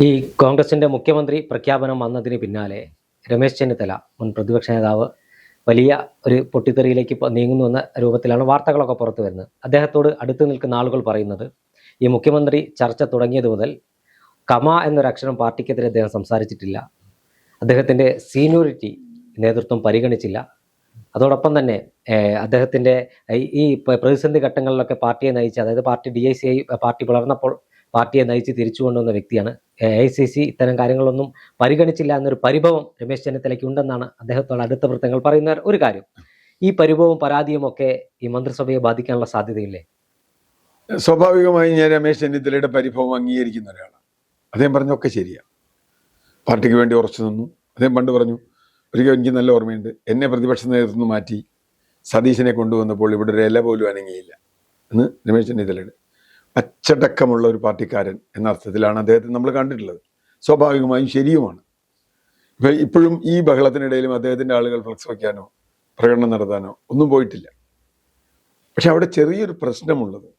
ഈ കോൺഗ്രസിന്റെ മുഖ്യമന്ത്രി പ്രഖ്യാപനം വന്നതിന് പിന്നാലെ രമേശ് ചെന്നിത്തല മുൻ പ്രതിപക്ഷ നേതാവ് വലിയ ഒരു പൊട്ടിത്തെറിയിലേക്ക് നീങ്ങുന്നു എന്ന രൂപത്തിലാണ് വാർത്തകളൊക്കെ പുറത്തു വരുന്നത്. അദ്ദേഹത്തോട് അടുത്ത് നിൽക്കുന്ന ആളുകൾ പറയുന്നത് ഈ മുഖ്യമന്ത്രി ചർച്ച തുടങ്ങിയത് മുതൽ കമ എന്നൊരക്ഷരം പാർട്ടിക്കെതിരെ അദ്ദേഹം സംസാരിച്ചിട്ടില്ല. അദ്ദേഹത്തിൻ്റെ സീനിയോറിറ്റി നേതൃത്വം പരിഗണിച്ചില്ല. അതോടൊപ്പം തന്നെ അദ്ദേഹത്തിൻ്റെ ഈ പ്രതിസന്ധി ഘട്ടങ്ങളിലൊക്കെ പാർട്ടിയെ നയിച്ച, അതായത് പാർട്ടി DICI പാർട്ടി പിളർന്നപ്പോൾ പാർട്ടിയെ നയിച്ച് തിരിച്ചു കൊണ്ടുവന്ന വ്യക്തിയാണ്. AICC ഇത്തരം കാര്യങ്ങളൊന്നും പരിഗണിച്ചില്ല എന്നൊരു പരിഭവം രമേശ് ചെന്നിത്തലയ്ക്ക് ഉണ്ടെന്നാണ് അദ്ദേഹത്തോട് അടുത്ത വൃത്തങ്ങൾ പറയുന്ന ഒരു കാര്യം. ഈ പരിഭവവും പരാതിയും ഒക്കെ ഈ മന്ത്രിസഭയെ ബാധിക്കാനുള്ള സാധ്യതയില്ലേ? സ്വാഭാവികമായി ഞാൻ രമേശ് ചെന്നിത്തലയുടെ പരിഭവം അംഗീകരിക്കുന്ന ഒരാളാണ്. അദ്ദേഹം പറഞ്ഞൊക്കെ ശരിയാണ്. പാർട്ടിക്ക് വേണ്ടി ഉറച്ചു നിന്നു. അദ്ദേഹം പണ്ട് പറഞ്ഞു, ഒരിക്കൽ എനിക്ക് നല്ല ഓർമ്മയുണ്ട്, എന്നെ പ്രതിപക്ഷ നേതൃത്വം മാറ്റി സതീശനെ കൊണ്ടുവന്നപ്പോൾ ഇവിടെ ഒരു ഇല പോലും അനങ്ങിയില്ല എന്ന് രമേശ് ചെന്നിത്തലയുടെ അച്ചടക്കമുള്ള ഒരു പാർട്ടിക്കാരൻ എന്ന അർത്ഥത്തിലാണ് അദ്ദേഹത്തെ നമ്മൾ കണ്ടിട്ടുള്ളത്. സ്വാഭാവികമായും ശരിയുമാണ്. ഇപ്പോഴും ഈ ബഹളത്തിനിടയിലും അദ്ദേഹത്തിൻ്റെ ആളുകൾ ഫ്ലക്സ് വയ്ക്കാനോ പ്രകടനം നടത്താനോ ഒന്നും പോയിട്ടില്ല. പക്ഷെ അവിടെ ചെറിയൊരു പ്രശ്നമുള്ളത്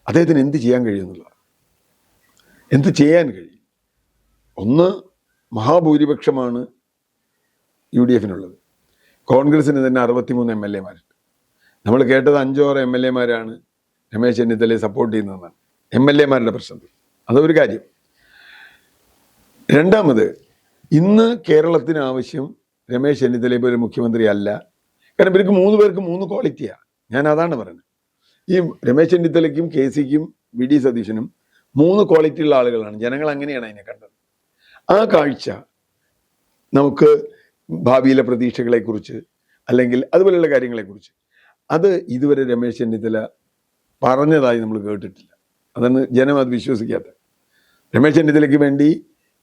അദ്ദേഹത്തിന് എന്ത് ചെയ്യാൻ കഴിയുമെന്നുള്ളതാണ്. എന്ത് ചെയ്യാൻ കഴിയും? ഒന്ന്, മഹാഭൂരിപക്ഷമാണ് UDFിനുള്ളത്. കോൺഗ്രസിന് തന്നെ 63 MLA-മാരുണ്ട്. നമ്മൾ കേട്ടത് 5-6 MLA-മാരാണ് രമേശ് ചെന്നിത്തലയെ സപ്പോർട്ട് ചെയ്യുന്നതെന്നാണ്. MLA-മാരുടെ പ്രശ്നത്തിൽ അതൊരു കാര്യം. രണ്ടാമത്, ഇന്ന് കേരളത്തിന് ആവശ്യം രമേശ് ചെന്നിത്തല ഇപ്പോൾ ഒരു മുഖ്യമന്ത്രി അല്ല. കാരണം ഇവർക്ക് 3 പേർക്ക് 3 ക്വാളിറ്റിയാണ്. ഞാൻ അതാണ് പറയുന്നത്. ഈ രമേശ് ചെന്നിത്തലയ്ക്കും KCക്കും VD സതീശനും 3 ക്വാളിറ്റി ഉള്ള ആളുകളാണ്. ജനങ്ങൾ അങ്ങനെയാണ് അതിനെ കണ്ടത്. ആ കാഴ്ച നമുക്ക് ഭാവിയിലെ പ്രതീക്ഷകളെക്കുറിച്ച് അല്ലെങ്കിൽ അതുപോലെയുള്ള കാര്യങ്ങളെക്കുറിച്ച് അത് ഇതുവരെ രമേശ് ചെന്നിത്തല പറഞ്ഞതായി നമ്മൾ കേട്ടിട്ടില്ല. അതാണ് ജനം അത് വിശ്വസിക്കാത്തത്. രമേശ് ചെന്നിത്തലയ്ക്ക് വേണ്ടി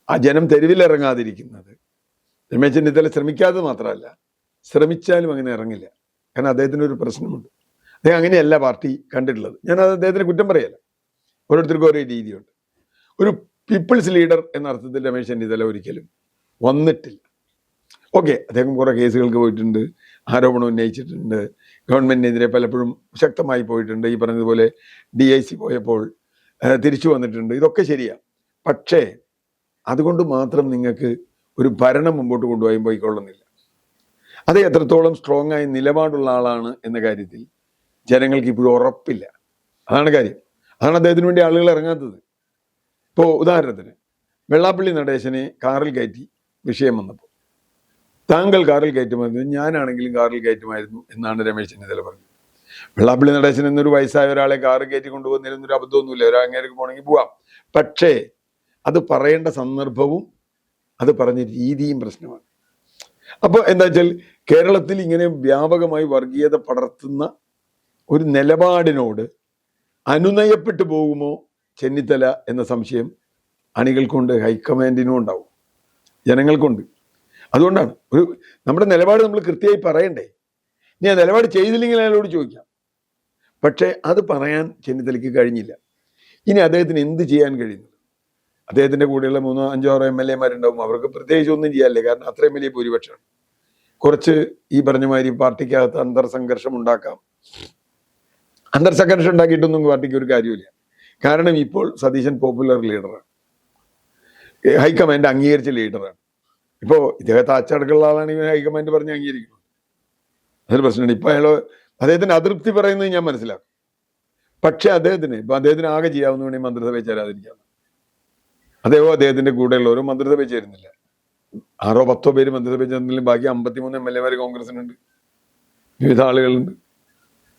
ആ ജനം തെരുവിലിറങ്ങാതിരിക്കുന്നത് രമേശ് ചെന്നിത്തല ശ്രമിക്കാതെ മാത്രമല്ല, ശ്രമിച്ചാലും അങ്ങനെ ഇറങ്ങില്ല. കാരണം അദ്ദേഹത്തിനൊരു പ്രശ്നമുണ്ട്. അദ്ദേഹം അങ്ങനെയല്ല പാർട്ടി കണ്ടിട്ടുള്ളത്. ഞാനത് അദ്ദേഹത്തിന് കുറ്റം പറയല്ല. ഓരോരുത്തർക്കും ഓരോ രീതിയുണ്ട്. ഒരു പീപ്പിൾസ് ലീഡർ എന്ന അർത്ഥത്തിൽ രമേശ് ചെന്നിത്തല ഒരിക്കലും വന്നിട്ടില്ല. ഓക്കെ, അദ്ദേഹം കുറേ കേസുകൾക്ക് പോയിട്ടുണ്ട്, ആരോപണം ഉന്നയിച്ചിട്ടുണ്ട്, ഗവൺമെൻറ്റിനെതിരെ പലപ്പോഴും ശക്തമായി പോയിട്ടുണ്ട്. ഈ പറഞ്ഞതുപോലെ DIC പോയപ്പോൾ തിരിച്ചു വന്നിട്ടുണ്ട്. ഇതൊക്കെ ശരിയാണ്. പക്ഷേ അതുകൊണ്ട് മാത്രം നിങ്ങൾക്ക് ഒരു ഭരണം മുമ്പോട്ട് കൊണ്ടുപോയി പോയിക്കൊള്ളുന്നില്ല. അത് എത്രത്തോളം സ്ട്രോങ് ആയി നിലപാടുള്ള ആളാണ് എന്ന കാര്യത്തിൽ ജനങ്ങൾക്ക് ഇപ്പോഴും ഉറപ്പില്ല. അതാണ് കാര്യം. അതാണ് അദ്ദേഹത്തിന് വേണ്ടി ആളുകൾ ഇറങ്ങാത്തത്. ഇപ്പോൾ ഉദാഹരണത്തിന് വെള്ളാപ്പള്ളി നടേശനെ കാറിൽ കയറ്റി വിഷയം വന്നപ്പോൾ താങ്കൾ കാറിൽ കയറ്റുമായിരുന്നു, ഞാനാണെങ്കിലും കാറിൽ കയറ്റുമായിരുന്നു എന്നാണ് രമേശ് ചെന്നിത്തല പറഞ്ഞത്. വെള്ളാപ്പള്ളി നടേശൻ എന്നൊരു വയസ്സായ ഒരാളെ കാറിൽ കയറ്റി കൊണ്ടുപോകുന്നതിനൊരു അബദ്ധമൊന്നുമില്ല. അങ്ങേർക്ക് പോകണമെങ്കിൽ പോവാം. പക്ഷേ അത് പറയേണ്ട സന്ദർഭവും അത് പറഞ്ഞ രീതിയും പ്രശ്നമാണ്. അപ്പോൾ എന്താ വെച്ചാൽ കേരളത്തിൽ ഇങ്ങനെ വ്യാപകമായി വർഗീയത പടർത്തുന്ന ഒരു നിലപാടിനോട് അനുനയപ്പെട്ടു പോകുമോ ചെന്നിത്തല എന്ന സംശയം അണികൾക്കുണ്ട്, ഹൈക്കമാൻഡിനും ഉണ്ടാവും, ജനങ്ങൾക്കുണ്ട്. അതുകൊണ്ടാണ് നമ്മുടെ നിലപാട് നമ്മൾ കൃത്യമായി പറയണ്ടേ. ഇനി ആ നിലപാട് ചെയ്തില്ലെങ്കിൽ അയാളോട് ചോദിക്കാം. പക്ഷേ അത് പറയാൻ ചെന്നിത്തലയ്ക്ക് കഴിഞ്ഞില്ല. ഇനി അദ്ദേഹത്തിന് എന്ത് ചെയ്യാൻ കഴിയുന്നത്? അദ്ദേഹത്തിൻ്റെ കൂടെയുള്ള 3-5-6 MLA-മാരുണ്ടാവും. അവർക്ക് പ്രത്യേകിച്ച് ഒന്നും ചെയ്യാനില്ല. കാരണം അത്രയും വലിയ ഭൂരിപക്ഷമാണ്. കുറച്ച് ഈ പറഞ്ഞ മാതിരി പാർട്ടിക്കകത്ത് അന്തർസംഘർഷം ഉണ്ടാക്കാം. അന്തർസംഘർഷം ഉണ്ടാക്കിയിട്ടൊന്നും പാർട്ടിക്ക് ഒരു കാര്യമില്ല. കാരണം ഇപ്പോൾ സതീശൻ പോപ്പുലർ ലീഡറാണ്, ഹൈക്കമാൻഡ് അംഗീകരിച്ച ലീഡറാണ്. ഇപ്പോൾ ഇദ്ദേഹത്തെ അച്ചടക്കമുള്ള ആളാണെങ്കിൽ ഹൈക്കമാൻഡ് പറഞ്ഞ് അംഗീകരിക്കണം. അതൊരു പ്രശ്നമാണ്. ഇപ്പോൾ അദ്ദേഹത്തിന് അതൃപ്തി പറയുന്നത് ഞാൻ മനസ്സിലാക്കും. പക്ഷെ അദ്ദേഹത്തിന് ആകെ ചെയ്യാവുന്ന വേണ്ടി മന്ത്രിസഭയിൽ ചേരാതിരിക്കാം. അദ്ദേഹത്തിന്റെ കൂടെയുള്ളവരും മന്ത്രിസഭയിൽ ചേരുന്നില്ല. 6-10 പേര് മന്ത്രിസഭയിൽ ചേർന്നില്ല. ബാക്കി 53 MLA-മാർ കോൺഗ്രസിനുണ്ട്, വിവിധ ആളുകളുണ്ട്.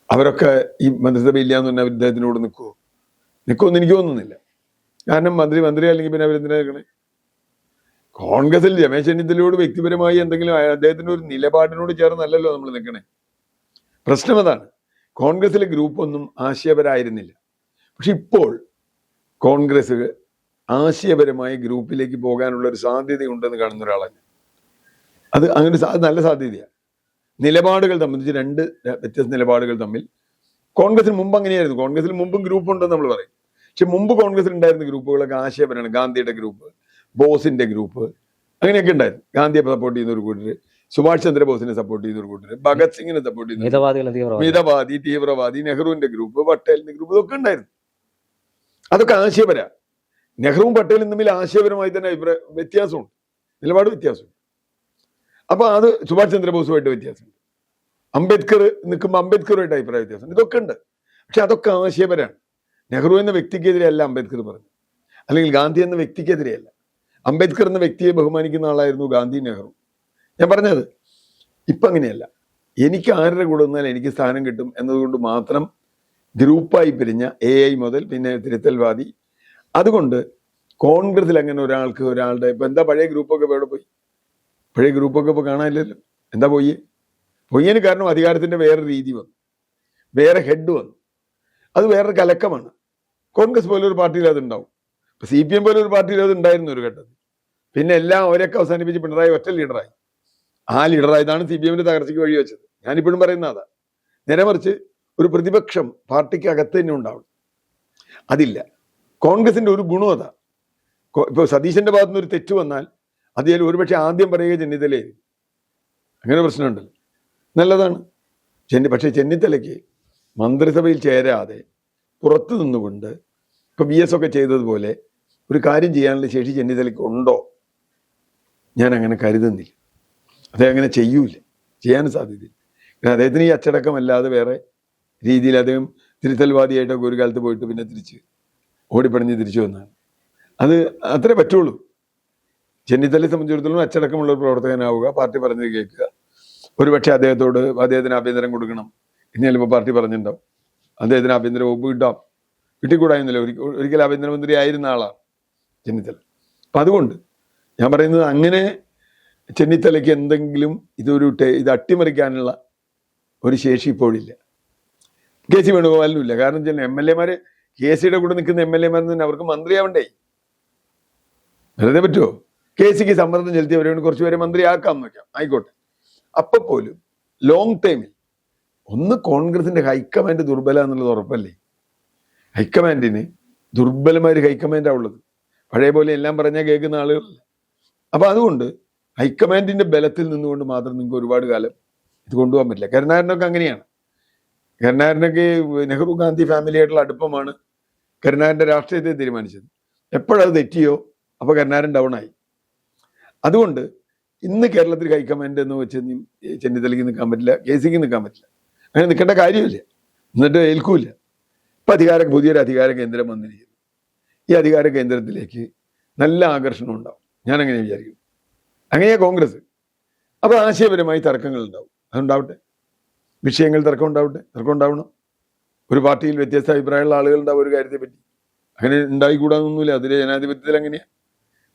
അവരൊക്കെ ഈ മന്ത്രിസഭ ഇല്ല എന്ന് പറഞ്ഞാൽ അദ്ദേഹത്തിനോട് നിൽക്കുമെന്ന് എനിക്ക് തോന്നുന്നില്ല. കാരണം മന്ത്രി അല്ലെങ്കിൽ പിന്നെ അവരെന്തിനാ നിൽക്കണേ? കോൺഗ്രസിൽ രമേശ് ചെന്നിത്തലയോട് വ്യക്തിപരമായി എന്തെങ്കിലും അദ്ദേഹത്തിന്റെ ഒരു നിലപാടിനോട് ചേർന്നല്ലല്ലോ നമ്മൾ നിൽക്കണേ. പ്രശ്നം അതാണ്. കോൺഗ്രസിലെ ഗ്രൂപ്പൊന്നും ആശയപരമായിരുന്നില്ല. പക്ഷെ ഇപ്പോൾ കോൺഗ്രസ് ആശയപരമായ ഗ്രൂപ്പിലേക്ക് പോകാനുള്ള ഒരു സാധ്യതയുണ്ടെന്ന് കാണുന്ന ഒരാളാണ്. അത് അങ്ങനെ നല്ല സാധ്യതയാണ്. നിലപാടുകൾ സംബന്ധിച്ച് 2 വ്യത്യസ്ത നിലപാടുകൾ തമ്മിൽ കോൺഗ്രസിന് മുമ്പ് അങ്ങനെയായിരുന്നു. കോൺഗ്രസിൽ മുമ്പും ഗ്രൂപ്പ് ഉണ്ടെന്ന് നമ്മൾ പറയും. പക്ഷെ മുമ്പ് കോൺഗ്രസിൽ ഉണ്ടായിരുന്ന ഗ്രൂപ്പുകളൊക്കെ ആശയപരമാണ്. ഗാന്ധിയുടെ ഗ്രൂപ്പ്, ബോസിന്റെ ഗ്രൂപ്പ്, അങ്ങനെയൊക്കെ ഉണ്ടായിരുന്നു. ഗാന്ധിയെ സപ്പോർട്ട് ചെയ്യുന്ന ഒരു കൂട്ടര്, സുഭാഷ് ചന്ദ്രബോസിനെ സപ്പോർട്ട് ചെയ്യുന്ന ഒരു കൂട്ടര്, ഭഗത് സിംഗിനെ സപ്പോർട്ട് ചെയ്യുന്ന മിതവാദി, തീവ്രവാദി, നെഹ്റുവിന്റെ ഗ്രൂപ്പ്, പട്ടേലിന്റെ ഗ്രൂപ്പ്, ഇതൊക്കെ ഉണ്ടായിരുന്നു. അതൊക്കെ ആശയപര. നെഹ്റുവും പട്ടേലും തമ്മിൽ ആശയപരമായി തന്നെ വ്യത്യാസമുണ്ട്, നിലപാട് വ്യത്യാസമുണ്ട്. അപ്പൊ അത് സുഭാഷ് ചന്ദ്രബോസുമായിട്ട് വ്യത്യാസമുണ്ട്. അംബേദ്കർ നിൽക്കുമ്പോൾ അംബേദ്കറുമായിട്ട് അഭിപ്രായ വ്യത്യാസം, ഇതൊക്കെ ഉണ്ട്. പക്ഷെ അതൊക്കെ ആശയപരമാണ്. നെഹ്റു എന്ന വ്യക്തിക്കെതിരെയല്ല അംബേദ്കർ പറഞ്ഞു, അല്ലെങ്കിൽ ഗാന്ധി എന്ന വ്യക്തിക്കെതിരെയല്ല. അംബേദ്കർ എന്ന വ്യക്തിയെ ബഹുമാനിക്കുന്ന ആളായിരുന്നു ഗാന്ധി, നെഹ്റു. ഞാൻ പറഞ്ഞത് ഇപ്പം അങ്ങനെയല്ല. എനിക്ക് ആരുടെ കൂടെ നിന്നാൽ എനിക്ക് സ്ഥാനം കിട്ടും എന്നതുകൊണ്ട് മാത്രം ഗ്രൂപ്പായി പിരിഞ്ഞ AI മുതൽ പിന്നെ തിരുത്തൽവാദി. അതുകൊണ്ട് കോൺഗ്രസിൽ അങ്ങനെ ഒരാളുടെ ഇപ്പം എന്താ പഴയ ഗ്രൂപ്പൊക്കെ എവിടെ പോയി? പഴയ ഗ്രൂപ്പൊക്കെ ഇപ്പോൾ കാണാനില്ലല്ലോ. എന്താ പൊയ്യന് കാരണം അധികാരത്തിൻ്റെ വേറെ രീതി വന്നു, വേറെ ഹെഡ് വന്നു, അത് വേറൊരു കലക്കമാണ്. കോൺഗ്രസ് പോലൊരു പാർട്ടിയിൽ അതുണ്ടാവും, ഇപ്പം CPM പോലൊരു പാർട്ടിയിൽ അത് ഉണ്ടായിരുന്നു ഒരു ഘട്ടത്തിൽ. പിന്നെ എല്ലാം അവരൊക്കെ അവസാനിപ്പിച്ച് പിണറായി ഒറ്റ ലീഡറായി. ആ ലീഡറായതാണ് CPM തകർച്ചയ്ക്ക് വഴി വെച്ചത്. ഞാനിപ്പോഴും പറയുന്ന അതാ. നേരെ മറിച്ച് ഒരു പ്രതിപക്ഷം പാർട്ടിക്ക് അകത്ത് തന്നെ ഉണ്ടാവും, അതില്ല. കോൺഗ്രസിന്റെ ഒരു ഗുണം അതാ. ഇപ്പോൾ സതീശന്റെ ഭാഗത്തു നിന്ന് ഒരു തെറ്റ് വന്നാൽ അതിൽ ഒരുപക്ഷെ ആദ്യം പറയുക ചെന്നിത്തലയായിരിക്കും. അങ്ങനെ പ്രശ്നമുണ്ടല്ലോ, നല്ലതാണ്. പക്ഷേ ചെന്നിത്തലയ്ക്ക് മന്ത്രിസഭയിൽ ചേരാതെ പുറത്തു നിന്നുകൊണ്ട് ഇപ്പൊ VS ഒക്കെ ചെയ്തതുപോലെ ഒരു കാര്യം ചെയ്യാനുള്ള ശേഷി ചെന്നിത്തലയ്ക്ക് ഉണ്ടോ? ഞാൻ അങ്ങനെ കരുതുന്നില്ല. അദ്ദേഹം അങ്ങനെ ചെയ്യൂല, ചെയ്യാൻ സാധ്യതയില്ല. അദ്ദേഹത്തിന് ഈ അച്ചടക്കമല്ലാതെ വേറെ രീതിയിൽ അദ്ദേഹം തിരുത്തൽവാദിയായിട്ടൊക്കെ ഒരു കാലത്ത് പോയിട്ട് പിന്നെ തിരിച്ച് ഓടിപ്പടഞ്ഞ് തിരിച്ചു വന്നതാണ്. അത് അത്രേ പറ്റുള്ളൂ. ചെന്നിത്തലയെ സംബന്ധിച്ചിടത്തോളം അച്ചടക്കമുള്ള ഒരു പ്രവർത്തകനാവുക, പാർട്ടി പറഞ്ഞത് കേൾക്കുക, ഒരുപക്ഷെ അദ്ദേഹത്തിന് ആഭ്യന്തരം കൊടുക്കണം എന്ന് ചിലപ്പോൾ പാർട്ടി പറഞ്ഞിട്ടുണ്ടാവും. അദ്ദേഹത്തിന് ആഭ്യന്തര വകുപ്പ് കിട്ടിക്കൂടായിരുന്നില്ല. ഒരിക്കൽ ആഭ്യന്തരമന്ത്രി ആയിരുന്ന ആളാണ് ചെന്നിത്തല. അപ്പം അതുകൊണ്ട് ഞാൻ പറയുന്നത് അങ്ങനെ ചെന്നിത്തലയ്ക്ക് എന്തെങ്കിലും ഇത് അട്ടിമറിക്കാനുള്ള ഒരു ശേഷി ഇപ്പോഴില്ല. KC വേണുഗോപാലിനും ഇല്ല. കാരണം വെച്ചാൽ MLA-മാര് KCയുടെ കൂടെ നിൽക്കുന്ന MLA-മാരെന്ന് തന്നെ അവർക്ക് മന്ത്രിയാവണ്ടേ? വെറുതെ പറ്റുമോ? KCക്ക് സമ്മർദ്ദം ചെലുത്തി അവരെ കുറച്ചുപേരെ മന്ത്രിയാക്കാം നോക്കാം, ആയിക്കോട്ടെ. അപ്പൊ പോലും ലോങ് ടൈമിൽ കോൺഗ്രസിന്റെ ഹൈക്കമാൻഡ് ദുർബല എന്നുള്ളത് ഉറപ്പല്ലേ? ഹൈക്കമാൻഡിന് ദുർബലമായൊരു ഹൈക്കമാൻഡാ ഉള്ളത്. പഴയ പോലെ എല്ലാം പറഞ്ഞാൽ കേൾക്കുന്ന ആളുകളല്ല. അപ്പൊ അതുകൊണ്ട് ഹൈക്കമാൻഡിന്റെ ബലത്തിൽ നിന്നുകൊണ്ട് മാത്രം നിങ്ങൾക്ക് ഒരുപാട് കാലം ഇത് കൊണ്ടുപോകാൻ പറ്റില്ല. കരുണാകരനൊക്കെ അങ്ങനെയാണ്. കരുണാകരനൊക്കെ നെഹ്റു ഗാന്ധി ഫാമിലിയായിട്ടുള്ള അടുപ്പമാണ് കരുണാകരന്റെ രാഷ്ട്രീയത്തെ തീരുമാനിച്ചത്. എപ്പോഴത് തെറ്റിയോ അപ്പൊ കരുണാകരൻ ഡൗൺ ആയി. അതുകൊണ്ട് ഇന്ന് കേരളത്തിൽ ഹൈക്കമാൻഡ് എന്ന് വെച്ച് ചെന്നിത്തലയ്ക്ക് നിൽക്കാൻ പറ്റില്ല, KCക്ക് നിൽക്കാൻ പറ്റില്ല. അങ്ങനെ നിൽക്കേണ്ട കാര്യമില്ല, എന്നിട്ട് ഏൽക്കൂല. ഇപ്പം പുതിയൊരു അധികാര കേന്ദ്രം വന്നിരിക്കുന്നു. ഈ അധികാര കേന്ദ്രത്തിലേക്ക് നല്ല ആകർഷണം ഉണ്ടാവും, ഞാൻ അങ്ങനെ വിചാരിക്കും. അങ്ങനെയാ കോൺഗ്രസ്. അപ്പൊ ആശയപരമായി തർക്കങ്ങൾ ഉണ്ടാവും, അതുണ്ടാവട്ടെ. വിഷയങ്ങൾ തർക്കം ഉണ്ടാവണം. ഒരു പാർട്ടിയിൽ വ്യത്യസ്ത അഭിപ്രായമുള്ള ആളുകൾ ഉണ്ടാവും ഒരു കാര്യത്തെ പറ്റി. അങ്ങനെ ഉണ്ടായിക്കൂടാന്നൊന്നുമില്ല. അതിലെ ജനാധിപത്യത്തിൽ അങ്ങനെയാണ്.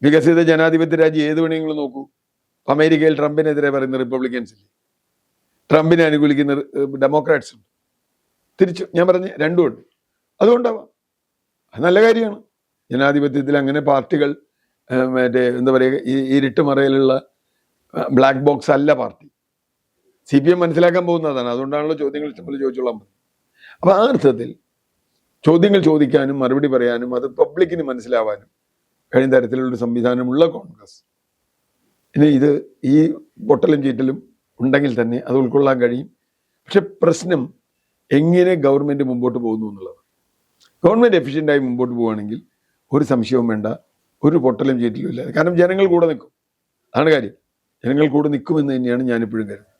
വികസിത ജനാധിപത്യ രാജ്യം ഏത് വേണമെങ്കിലും നോക്കൂ. അമേരിക്കയിൽ ട്രംപിനെതിരെ പറയുന്ന റിപ്പബ്ലിക്കൻസ് ഇല്ലേ, ട്രംപിനെ അനുകൂലിക്കുന്ന ഡെമോക്രാറ്റ്സ് ഉണ്ട്. തിരിച്ചു ഞാൻ പറഞ്ഞ രണ്ടും ഉണ്ട്. അതുകൊണ്ടാവാം, അത് നല്ല കാര്യമാണ്. ജനാധിപത്യത്തിൽ അങ്ങനെ പാർട്ടികൾ എന്താ പറയുക, ഈ ഇരുട്ടുമറയിലുള്ള ബ്ലാക്ക് ബോക്സ് അല്ല പാർട്ടി. CPM മനസ്സിലാക്കാൻ പോകുന്നതാണ്. അതുകൊണ്ടാണല്ലോ ചോദ്യങ്ങൾ ഇഷ്ടംപോലെ ചോദിച്ചോളാൻ പറഞ്ഞത്. അപ്പൊ ആ അർത്ഥത്തിൽ ചോദ്യങ്ങൾ ചോദിക്കാനും മറുപടി പറയാനും അത് പബ്ലിക്കിന് മനസ്സിലാവാനും കഴിയുന്ന തരത്തിലുള്ള സംവിധാനമുള്ള കോൺഗ്രസ് ഇനി ഈ പൊട്ടലും ചീറ്റലും ഉണ്ടെങ്കിൽ തന്നെ അത് ഉൾക്കൊള്ളാൻ കഴിയും. പക്ഷെ പ്രശ്നം എങ്ങനെ ഗവൺമെന്റ് മുമ്പോട്ട് പോകുന്നു എന്നുള്ളത്. ഗവൺമെന്റ് എഫിഷ്യൻ്റായി മുമ്പോട്ട് പോവുകയാണെങ്കിൽ ഒരു സംശയവും വേണ്ട, ഒരു പൊട്ടലും ചീറ്റലും ഇല്ല. കാരണം ജനങ്ങൾ കൂടെ നിൽക്കും, അതാണ് കാര്യം. ജനങ്ങൾ കൂടെ നിൽക്കുമെന്ന് തന്നെയാണ് ഞാനിപ്പോഴും കരുതുന്നത്.